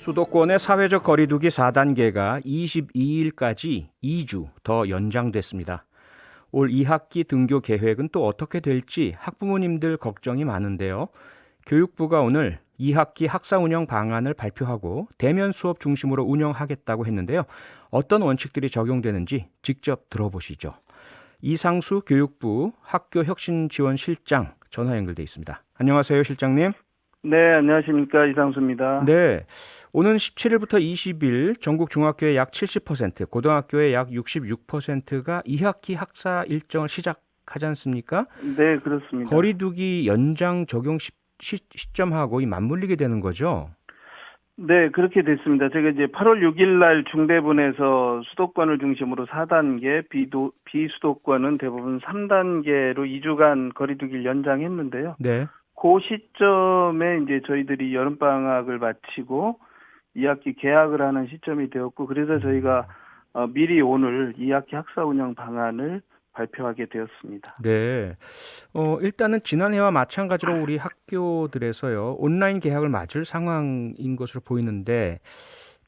수도권의 사회적 거리두기 4단계가 22일까지 2주 더 연장됐습니다. 올 2학기 등교 계획은 또 어떻게 될지 학부모님들 걱정이 많은데요. 교육부가 오늘 2학기 학사 운영 방안을 발표하고 대면 수업 중심으로 운영하겠다고 했는데요. 어떤 원칙들이 적용되는지 직접 들어보시죠. 이상수 교육부 학교혁신지원실장 전화 연결돼 있습니다. 안녕하세요, 실장님. 네, 안녕하십니까. 이상수입니다. 네, 오는 17일부터 20일 전국 중학교의 약 70%, 고등학교의 약 66%가 2학기 학사 일정을 시작하지 않습니까? 네, 그렇습니다. 거리두기 연장 적용 시점하고 맞물리게 되는 거죠? 네, 그렇게 됐습니다. 제가 이제 8월 6일 날 중대본에서 수도권을 중심으로 4단계, 비수도권은 대부분 3단계로 2주간 거리두기를 연장했는데요. 네. 그 시점에 이제 저희들이 여름방학을 마치고 2학기 개학을 하는 시점이 되었고, 그래서 저희가 미리 오늘 2학기 학사 운영 방안을 발표하게 되었습니다. 네. 일단은 지난해와 마찬가지로 우리 학교들에서요, 온라인 개학을 맞을 상황인 것으로 보이는데,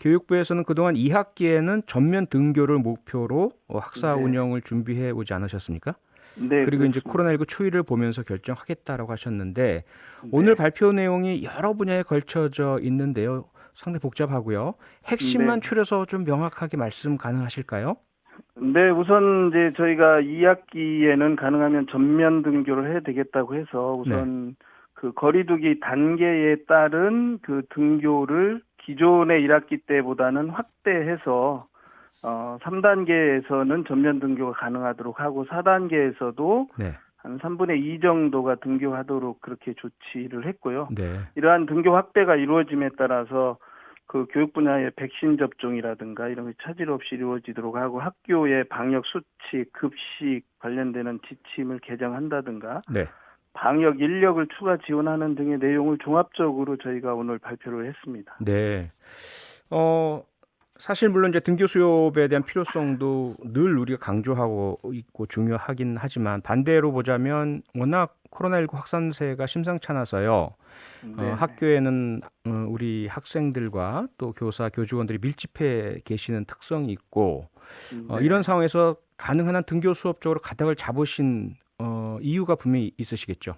교육부에서는 그동안 2학기에는 전면 등교를 목표로 학사 네. 운영을 준비해 오지 않으셨습니까? 네, 그리고 이제 그렇습니다. 코로나19 추이를 보면서 결정하겠다라고 하셨는데, 네. 오늘 발표 내용이 여러 분야에 걸쳐져 있는데요. 상당히 복잡하고요. 핵심만 네. 추려서 좀 명확하게 말씀 가능하실까요? 네, 우선 이제 저희가 2학기에는 가능하면 전면 등교를 해야 되겠다고 해서 네. 우선 그 거리두기 단계에 따른 그 등교를 기존의 1학기 때보다는 확대해서 3단계에서는 전면 등교가 가능하도록 하고 4단계에서도 네. 한 3분의 2 정도가 등교하도록 그렇게 조치를 했고요. 네. 이러한 등교 확대가 이루어짐에 따라서 그 교육 분야의 백신 접종이라든가 이런 게 차질 없이 이루어지도록 하고 학교의 방역 수칙, 급식 관련되는 지침을 개정한다든가 네. 방역 인력을 추가 지원하는 등의 내용을 종합적으로 저희가 오늘 발표를 했습니다. 네. 어, 사실 물론 이제 등교 수업에 대한 필요성도 늘 우리가 강조하고 있고 중요하긴 하지만 반대로 보자면 워낙 코로나19 확산세가 심상치 않아서요. 네. 학교에는 우리 학생들과 또 교사, 교직원들이 밀집해 계시는 특성이 있고 네. 이런 상황에서 가능한 한 등교 수업 쪽으로 가닥을 잡으신 이유가 분명히 있으시겠죠.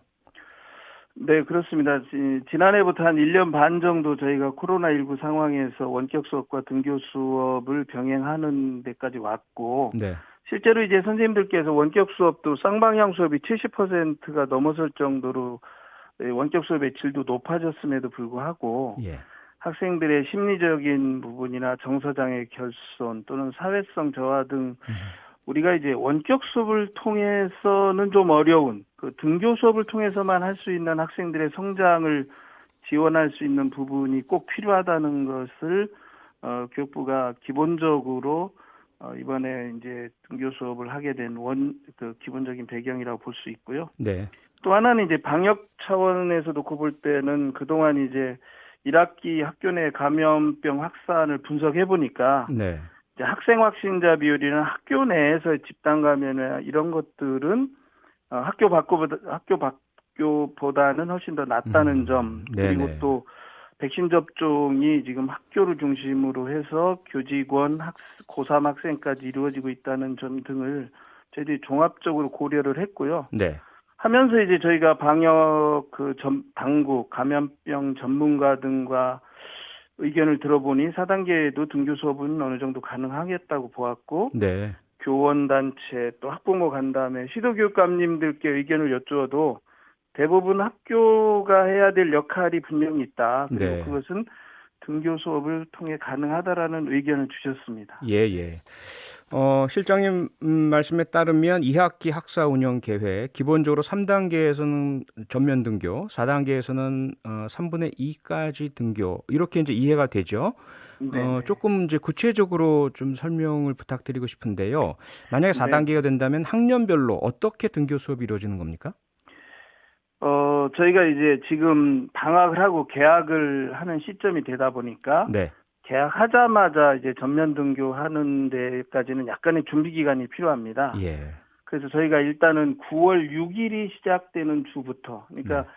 네, 그렇습니다. 지난해부터 한 1년 반 정도 저희가 코로나19 상황에서 원격 수업과 등교 수업을 병행하는 데까지 왔고, 네. 실제로 이제 선생님들께서 원격 수업도 쌍방향 수업이 70%가 넘어설 정도로 원격 수업의 질도 높아졌음에도 불구하고, 예. 학생들의 심리적인 부분이나 정서장애 결손 또는 사회성 저하 등 우리가 이제 원격 수업을 통해서는 좀 어려운 그 등교 수업을 통해서만 할 수 있는 학생들의 성장을 지원할 수 있는 부분이 꼭 필요하다는 것을 교육부가 기본적으로 이번에 이제 등교 수업을 하게 된 그 기본적인 배경이라고 볼 수 있고요. 네. 또 하나는 이제 방역 차원에서 놓고 볼 때는 그동안 이제 1학기 학교 내 감염병 확산을 분석해 보니까 네. 이제 학생 확진자 비율이나 학교 내에서의 집단 감염이나 이런 것들은 학교 밖보다는 훨씬 더 낫다는 점, 그리고 네네. 또 백신 접종이 지금 학교를 중심으로 해서 교직원, 고3 학생까지 이루어지고 있다는 점 등을 저희들이 종합적으로 고려를 했고요. 네. 하면서 이제 저희가 방역 당국, 감염병 전문가 등과 의견을 들어보니 4단계에도 등교 수업은 어느 정도 가능하겠다고 보았고, 네. 교원단체 또 학부모 간담회, 시도교육감님들께 의견을 여쭈어도 대부분 학교가 해야 될 역할이 분명히 있다. 그리고 네. 그것은 등교 수업을 통해 가능하다라는 의견을 주셨습니다. 예, 예. 실장님 말씀에 따르면 2학기 학사 운영 계획, 기본적으로 3단계에서는 전면 등교, 4단계에서는 3분의 2까지 등교, 이렇게 이제 이해가 되죠. 네네. 조금 이제 구체적으로 좀 설명을 부탁드리고 싶은데요. 만약에 네. 4단계가 된다면 학년별로 어떻게 등교 수업이 이루어지는 겁니까? 저희가 이제 지금 방학을 하고 개학을 하는 시점이 되다 보니까 네. 개학하자마자 이제 전면 등교하는 데까지는 약간의 준비 기간이 필요합니다. 예. 그래서 저희가 일단은 9월 6일이 시작되는 주부터, 그러니까 네.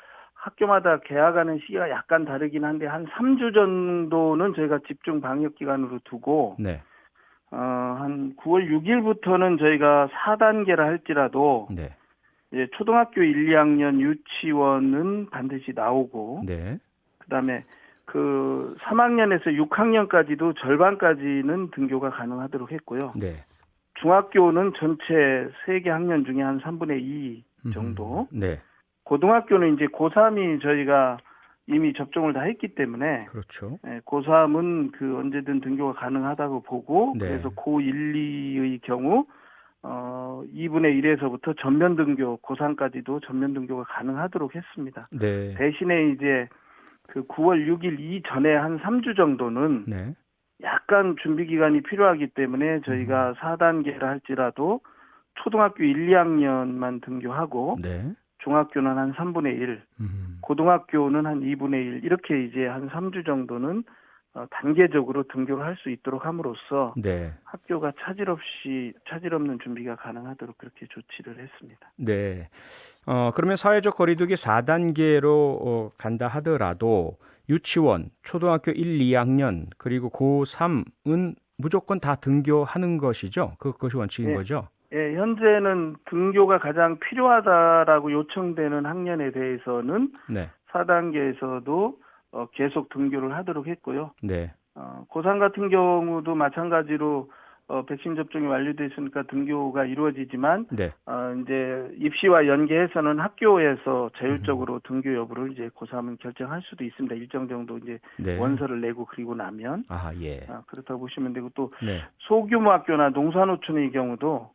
학교마다 개학하는 시기가 약간 다르긴 한데 한 3주 정도는 저희가 집중 방역 기간으로 두고 네. 한 9월 6일부터는 저희가 4단계라 할지라도 네. 이제 초등학교 1, 2학년 유치원은 반드시 나오고 네. 그다음에 그 3학년에서 6학년까지도 절반까지는 등교가 가능하도록 했고요. 네. 중학교는 전체 3개 학년 중에 한 3분의 2 정도. 네. 고등학교는 이제 고3이 저희가 이미 접종을 다 했기 때문에 그렇죠. 고3은 그 언제든 등교가 가능하다고 보고 네. 그래서 고1, 2의 경우 2분의 1에서부터 전면 등교, 고3까지도 전면 등교가 가능하도록 했습니다. 네. 대신에 이제 그 9월 6일 이전에 한 3주 정도는 네. 약간 준비 기간이 필요하기 때문에 저희가 4단계라 할지라도 초등학교 1, 2학년만 등교하고 네. 중학교는 한 3분의 1, 고등학교는 한 2분의 1 이렇게 이제 한 3주 정도는 단계적으로 등교를 할 수 있도록 함으로써 네. 학교가 차질 없는 준비가 가능하도록 그렇게 조치를 했습니다. 네. 그러면 사회적 거리두기 4단계로 간다 하더라도 유치원, 초등학교 1, 2학년, 그리고 고3은 무조건 다 등교하는 것이죠? 그것이 원칙인 네. 거죠? 예, 현재는 등교가 가장 필요하다라고 요청되는 학년에 대해서는 네. 4단계에서도 계속 등교를 하도록 했고요. 네. 고3 같은 경우도 마찬가지로 백신 접종이 완료됐으니까 등교가 이루어지지만 네. 이제 입시와 연계해서는 학교에서 자율적으로 등교 여부를 이제 고3은 결정할 수도 있습니다. 일정 정도 이제 네. 원서를 내고 그리고 나면 아, 예. 그렇다고 보시면 되고 또 네. 소규모 학교나 농사노촌의 경우도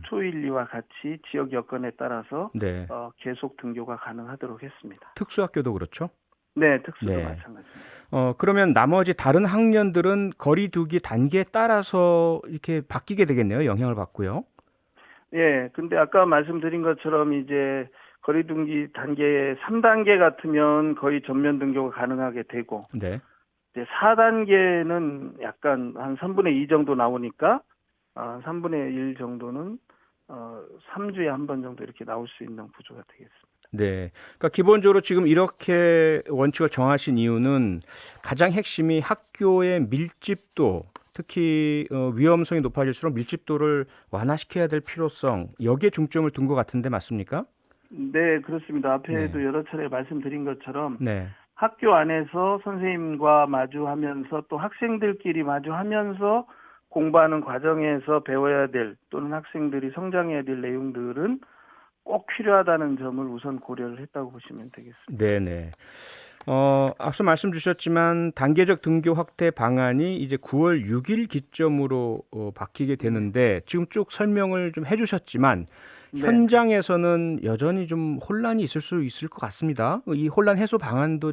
초1, 2와 같이 지역 여건에 따라서 네. 계속 등교가 가능하도록 했습니다. 특수학교도 그렇죠? 네, 특수도 네. 마찬가지입니다. 그러면 나머지 다른 학년들은 거리두기 단계에 따라서 이렇게 바뀌게 되겠네요. 영향을 받고요. 예, 근데 아까 말씀드린 것처럼 이제 거리두기 단계 3단계 같으면 거의 전면 등교가 가능하게 되고 네. 이제 4단계는 약간 한 3분의 2 정도 나오니까 3분의 1 정도는 3주에 한 번 정도 이렇게 나올 수 있는 구조가 되겠습니다. 네. 그러니까 기본적으로 지금 이렇게 원칙을 정하신 이유는 가장 핵심이 학교의 밀집도, 특히 위험성이 높아질수록 밀집도를 완화시켜야 될 필요성, 여기에 중점을 둔 것 같은데 맞습니까? 네, 그렇습니다. 앞에도 네. 여러 차례 말씀드린 것처럼 네. 학교 안에서 선생님과 마주하면서 또 학생들끼리 마주하면서 공부하는 과정에서 배워야 될 또는 학생들이 성장해야 될 내용들은 꼭 필요하다는 점을 우선 고려를 했다고 보시면 되겠습니다. 네네. 앞서 말씀 주셨지만 단계적 등교 확대 방안이 이제 9월 6일 기점으로 바뀌게 되는데 지금 쭉 설명을 좀 해주셨지만 네. 현장에서는 여전히 좀 혼란이 있을 수 있을 것 같습니다. 이 혼란 해소 방안도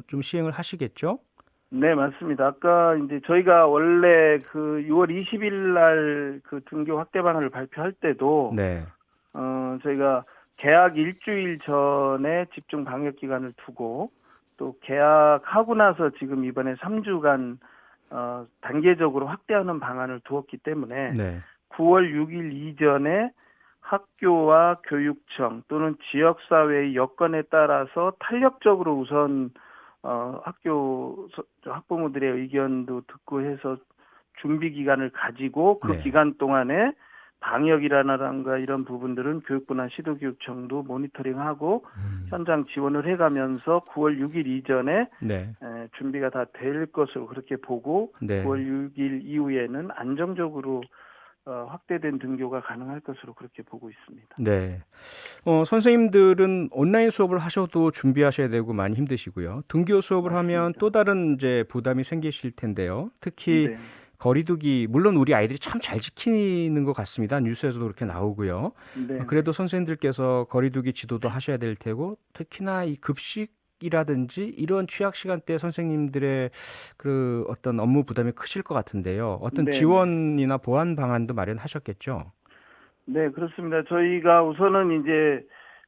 좀 시행을 하시겠죠? 네, 맞습니다. 아까 이제 저희가 원래 그 6월 20일 날 그 등교 확대 방안을 발표할 때도 네. 저희가 개학 일주일 전에 집중 방역 기간을 두고 또 개학하고 나서 지금 이번에 3주간 단계적으로 확대하는 방안을 두었기 때문에 네. 9월 6일 이전에 학교와 교육청 또는 지역사회의 여건에 따라서 탄력적으로 우선 학부모들의 의견도 듣고 해서 준비 기간을 가지고 그 네. 기간 동안에 방역이라든가 이런 부분들은 교육부나 시도교육청도 모니터링하고 현장 지원을 해가면서 9월 6일 이전에 네. 준비가 다 될 것으로 그렇게 보고 네. 9월 6일 이후에는 안정적으로 확대된 등교가 가능할 것으로 그렇게 보고 있습니다. 네. 선생님들은 온라인 수업을 하셔도 준비하셔야 되고 많이 힘드시고요. 등교 수업을 하면 맞습니다. 또 다른 이제 부담이 생기실 텐데요. 특히 네. 거리두기, 물론 우리 아이들이 참 잘 지키는 것 같습니다. 뉴스에서도 그렇게 나오고요. 네. 그래도 선생님들께서 거리두기 지도도 하셔야 될 테고, 특히나 이 급식이라든지 이런 취약 시간대 선생님들의 그 어떤 업무 부담이 크실 것 같은데요. 어떤 네, 지원이나 보완 방안도 마련하셨겠죠? 네, 그렇습니다. 저희가 우선은 이제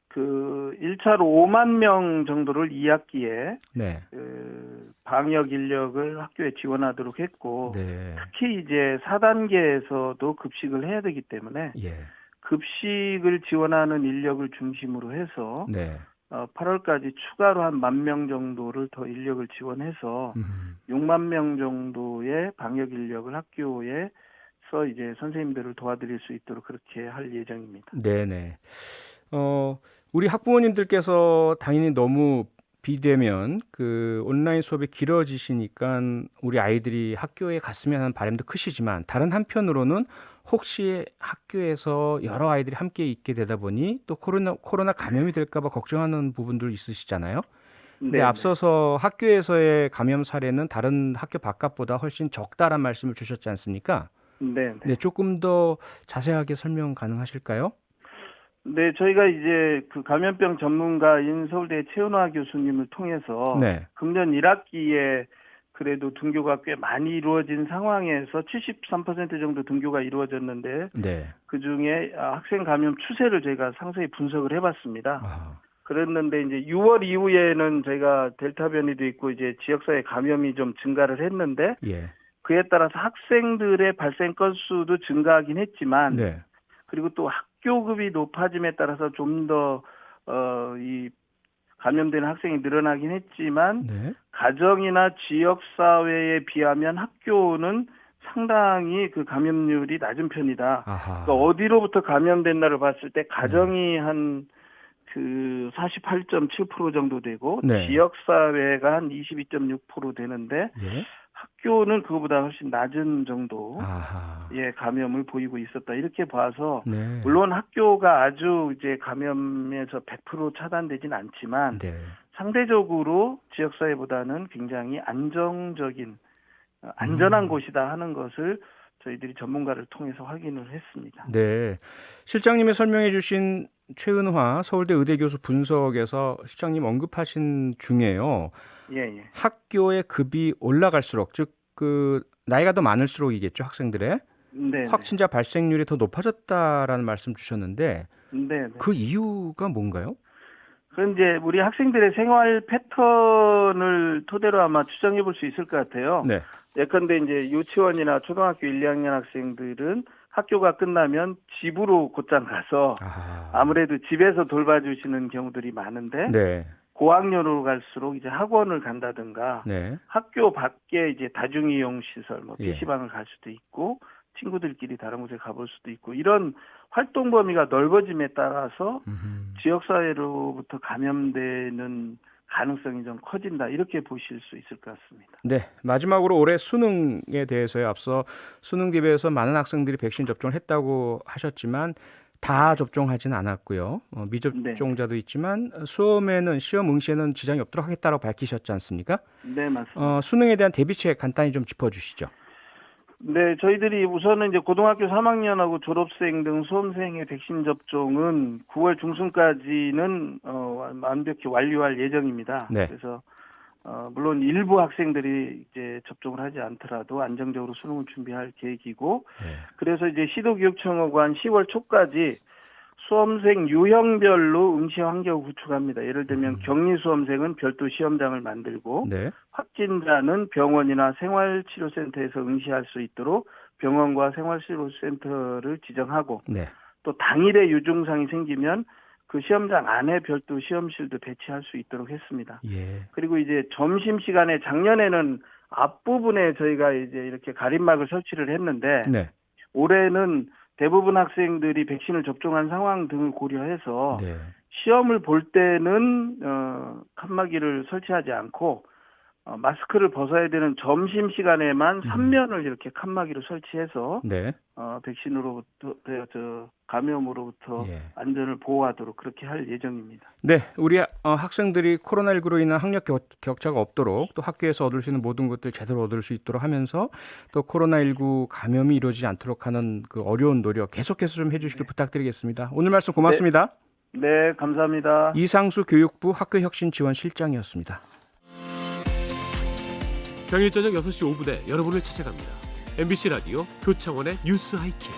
그 1차로 5만 명 정도를 2학기에 네. 방역 인력을 학교에 지원하도록 했고 네. 특히 이제 4단계에서도 급식을 해야 되기 때문에 예. 급식을 지원하는 인력을 중심으로 해서 네. 8월까지 추가로 한 10,000명 정도를 더 인력을 지원해서 6만 명 정도의 방역 인력을 학교에서 이제 선생님들을 도와드릴 수 있도록 그렇게 할 예정입니다. 네네. 우리 학부모님들께서 당연히 너무 비대면 그 온라인 수업이 길어지시니까 우리 아이들이 학교에 갔으면 하는 바람도 크시지만 다른 한편으로는 혹시 학교에서 여러 아이들이 함께 있게 되다 보니 또 코로나 감염이 될까 봐 걱정하는 부분들 있으시잖아요. 근데 네, 앞서서 학교에서의 감염 사례는 다른 학교 바깥보다 훨씬 적다란 말씀을 주셨지 않습니까? 네, 네. 네, 조금 더 자세하게 설명 가능하실까요? 네, 저희가 이제 그 감염병 전문가인 서울대 최은화 교수님을 통해서 네. 금년 1학기에 그래도 등교가 꽤 많이 이루어진 상황에서 73% 정도 등교가 이루어졌는데 네. 그중에 학생 감염 추세를 저희가 상세히 분석을 해봤습니다. 아, 그랬는데 이제 6월 이후에는 저희가 델타 변이도 있고 이제 지역사회 감염이 좀 증가를 했는데 예. 그에 따라서 학생들의 발생 건수도 증가하긴 했지만 네. 그리고 또 학교급이 높아짐에 따라서 좀 더 이 감염되는 학생이 늘어나긴 했지만 네. 가정이나 지역사회에 비하면 학교는 상당히 그 감염률이 낮은 편이다. 아하. 그러니까 어디로부터 감염됐나를 봤을 때 가정이 한 그 48.7% 정도 되고 네. 지역사회가 한 22.6% 되는데 예. 학교는 그거보다 훨씬 낮은 정도 아하. 의 감염을 보이고 있었다. 이렇게 봐서 네. 물론 학교가 아주 이제 감염에서 100% 차단되진 않지만 네. 상대적으로 지역사회보다는 굉장히 안정적인 안전한 곳이다 하는 것을 저희들이 전문가를 통해서 확인을 했습니다. 네. 실장님이 설명해 주신 최은화 서울대 의대 교수 분석에서 실장님 언급하신 중에요. 예, 예. 학교의 급이 올라갈수록 즉 그 나이가 더 많을수록이겠죠, 학생들의. 네. 확진자 발생률이 더 높아졌다라는 말씀 주셨는데 네. 그 이유가 뭔가요? 그럼 이제 우리 학생들의 생활 패턴을 토대로 아마 추정해 볼 수 있을 것 같아요. 네. 예컨대 이제 유치원이나 초등학교 1, 2학년 학생들은 학교가 끝나면 집으로 곧장 가서 아하. 아무래도 집에서 돌봐주시는 경우들이 많은데 네. 고학년으로 갈수록 이제 학원을 간다든가 네. 학교 밖에 이제 다중이용 시설, 뭐 예. PC방을 갈 수도 있고 친구들끼리 다른 곳에 가볼 수도 있고 이런 활동 범위가 넓어짐에 따라서 지역사회로부터 감염되는 가능성이 좀 커진다 이렇게 보실 수 있을 것 같습니다. 네, 마지막으로 올해 수능에 대해서요. 앞서 수능 대비해서 많은 학생들이 백신 접종을 했다고 하셨지만 다 접종하지는 않았고요. 미접종자도 있지만 시험 응시에는 지장이 없도록 하겠다고 밝히셨지 않습니까? 네, 맞습니다. 수능에 대한 대비책 간단히 좀 짚어주시죠. 네, 저희들이 우선은 이제 고등학교 3학년하고 졸업생 등 수험생의 백신 접종은 9월 중순까지는 완벽히 완료할 예정입니다. 네. 그래서 물론 일부 학생들이 이제 접종을 하지 않더라도 안정적으로 수능을 준비할 계획이고, 네. 그래서 이제 시도교육청하고 한 10월 초까지 수험생 유형별로 응시 환경을 구축합니다. 예를 들면 격리 수험생은 별도 시험장을 만들고 네. 확진자는 병원이나 생활치료센터에서 응시할 수 있도록 병원과 생활치료센터를 지정하고 네. 또 당일에 유증상이 생기면 그 시험장 안에 별도 시험실도 배치할 수 있도록 했습니다. 예. 그리고 이제 점심시간에 작년에는 앞부분에 저희가 이제 이렇게 가림막을 설치를 했는데 네. 올해는 대부분 학생들이 백신을 접종한 상황 등을 고려해서 네. 시험을 볼 때는 칸막이를 설치하지 않고 마스크를 벗어야 되는 점심 시간에만 3면을 이렇게 칸막이로 설치해서 네. 백신으로부터 감염으로부터 예. 안전을 보호하도록 그렇게 할 예정입니다. 네, 우리 학생들이 코로나19로 인한 학력 격차가 없도록 또 학교에서 얻을 수 있는 모든 것들 제대로 얻을 수 있도록 하면서 또 코로나19 감염이 이루어지지 않도록 하는 그 어려운 노력 계속해서 좀 해주시길 부탁드리겠습니다. 오늘 말씀 고맙습니다. 네, 감사합니다. 이상수 교육부 학교혁신지원실장이었습니다. 평일 저녁 6시 5분에 여러분을 찾아갑니다. MBC 라디오 교창원의 뉴스 하이킥.